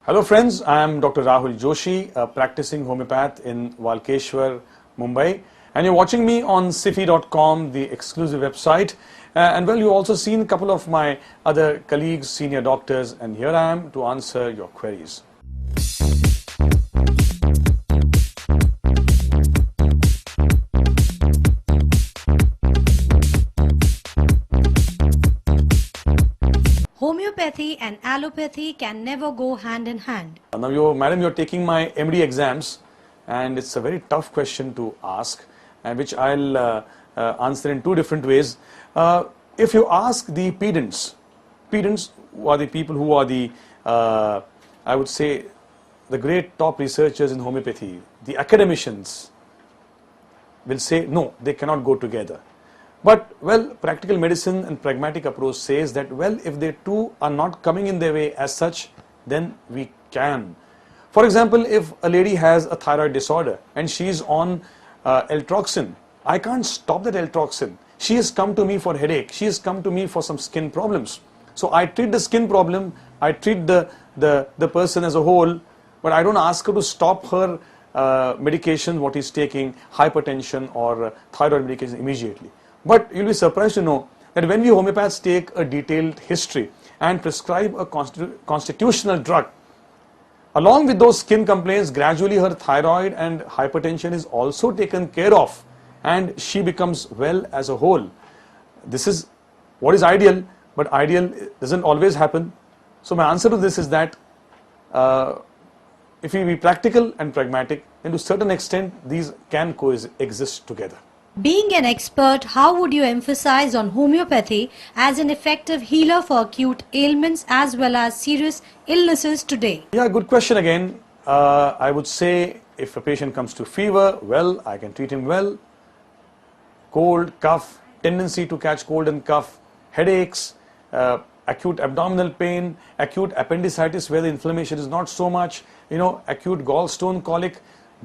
Hello friends, I am Dr. Rahul Joshi, a practicing homeopath in Walkeshwar, Mumbai, and you're watching me on Sify.com, the exclusive website. And well, you've also seen a couple of my other colleagues, senior doctors, and here I am to answer your queries. Homeopathy and allopathy can never go hand in hand. Now, madam, you're taking my MD exams, and it's a very tough question to ask, which I'll answer in two different ways. If you ask the pedants who are the people who are the, I would say, the great top researchers in homeopathy, the academicians will say, no, they cannot go together. But, well, practical medicine and pragmatic approach says that, well, if they two are not coming in their way as such, then we can. For example, if a lady has a thyroid disorder and she is on L-troxin, I can't stop that L-troxin. She has come to me for headache. She has come to me for some skin problems. So I treat the skin problem, I treat the person as a whole, but I don't ask her to stop her medication, what he's taking, hypertension or thyroid medication immediately. But you'll be surprised to know that when we homeopaths take a detailed history and prescribe a constitutional drug, along with those skin complaints, gradually her thyroid and hypertension is also taken care of and she becomes well as a whole. This is what is ideal, but ideal doesn't always happen. So my answer to this is that if we be practical and pragmatic, then to a certain extent these can coexist together. Being an expert, how would you emphasize on homeopathy as an effective healer for acute ailments as well as serious illnesses today? Yeah, good question again. I would say if a patient comes to fever, well, I can treat him well. Cold, cough, tendency to catch cold and cough, headaches, acute abdominal pain, acute appendicitis where the inflammation is not so much, acute gallstone colic,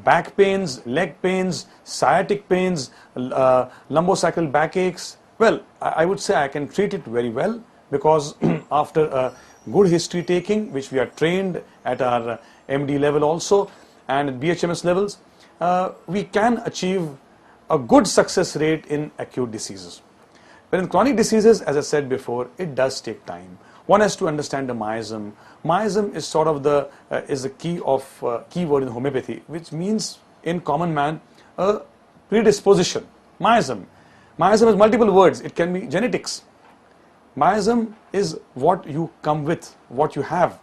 back pains, leg pains, sciatic pains, lumbosacral backaches. Well, I would say I can treat it very well because after a good history taking, which we are trained at our MD level also and at BHMS levels, we can achieve a good success rate in acute diseases. But in chronic diseases, as I said before, it does take time. One has to understand the miasm. Miasm is sort of the is a key word in homeopathy, which means in common man a predisposition. Miasm. Miasm has multiple words. It can be genetics. Miasm is what you come with, what you have.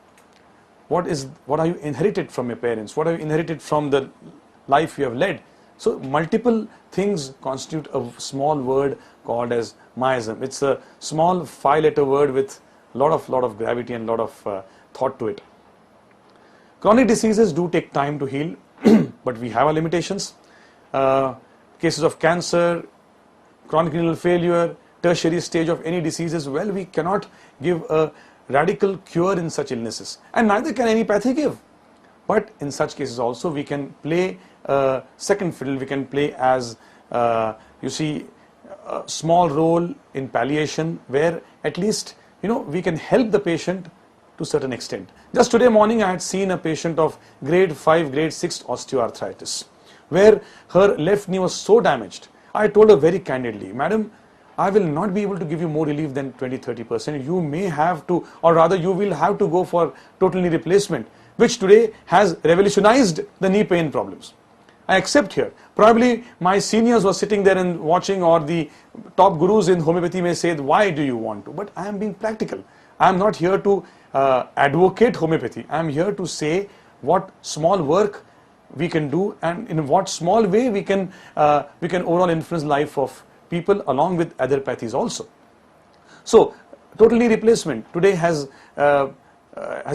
What are you inherited from your parents? What have you inherited from the life you have led? So multiple things constitute a small word called as miasm. It's a small 5-letter word with lot of gravity and lot of thought to it. Chronic diseases do take time to heal, but we have our limitations. Cases of cancer, chronic renal failure, tertiary stage of any diseases, well, we cannot give a radical cure in such illnesses, and neither can homeopathy give. But in such cases also we can play second fiddle. We can play as you see a small role in palliation, where at least we can help the patient to a certain extent. Just today morning I had seen a patient of grade 5, grade 6 osteoarthritis, where her left knee was so damaged. I told her very candidly, madam, I will not be able to give you more relief than 20-30%. You may have to, or rather you will have to go for total knee replacement, which today has revolutionized the knee pain problems. I accept here. Probably my seniors were sitting there and watching, or the top gurus in homeopathy may say, why do you want to? But I am being practical. I am not here to advocate homeopathy. I am here to say what small work we can do and in what small way we can overall influence life of people along with other pathies also. So total knee replacement today has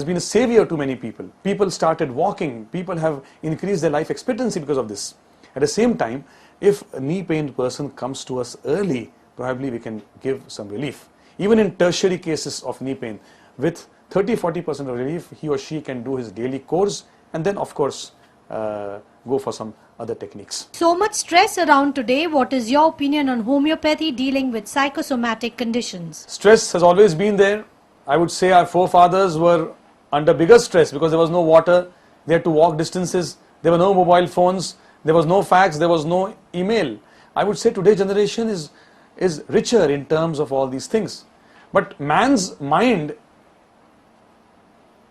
been a savior to many people. People started walking. People have increased their life expectancy because of this. At the same time, if a knee pained person comes to us early, probably we can give some relief. Even in tertiary cases of knee pain, with 30-40% of relief, he or she can do his daily course and then of course go for some other techniques. So much stress around today. What is your opinion on homeopathy dealing with psychosomatic conditions? Stress has always been there. I would say our forefathers were under bigger stress because there was no water, they had to walk distances, there were no mobile phones, there was no fax, there was no email. I would say today's generation is richer in terms of all these things. But man's mind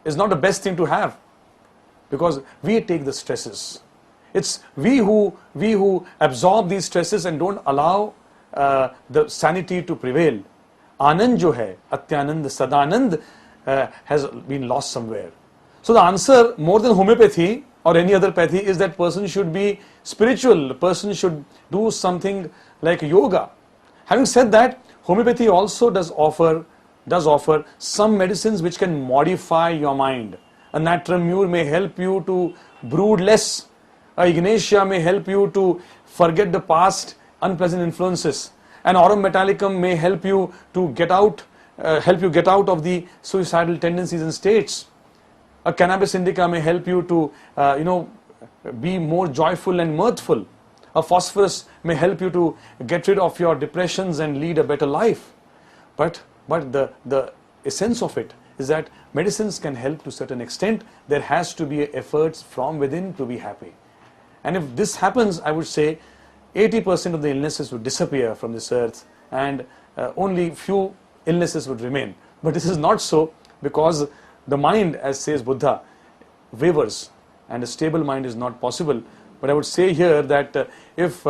is not the best thing to have because we take the stresses. It's we who absorb these stresses and don't allow the sanity to prevail. Anand jo hai, Atyanand, Sadanand has been lost somewhere. So the answer, more than homeopathy or any other pathy, is that person should be spiritual, the person should do something like yoga. Having said that, homeopathy also does offer some medicines which can modify your mind. A natrum mur may help you to brood less. A ignatia may help you to forget the past unpleasant influences. An aurum metallicum may help you to get out of the suicidal tendencies and states. A cannabis indica may help you to be more joyful and mirthful. A phosphorus may help you to get rid of your depressions and lead a better life. But the essence of it is that medicines can help to a certain extent. There has to be efforts from within to be happy. And if this happens, I would say 80% of the illnesses would disappear from this earth and only few illnesses would remain. But this is not so because the mind, as says Buddha, wavers and a stable mind is not possible. But I would say here that if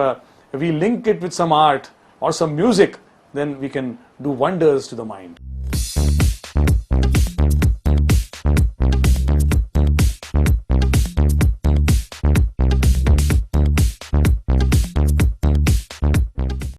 we link it with some art or some music, then we can do wonders to the mind.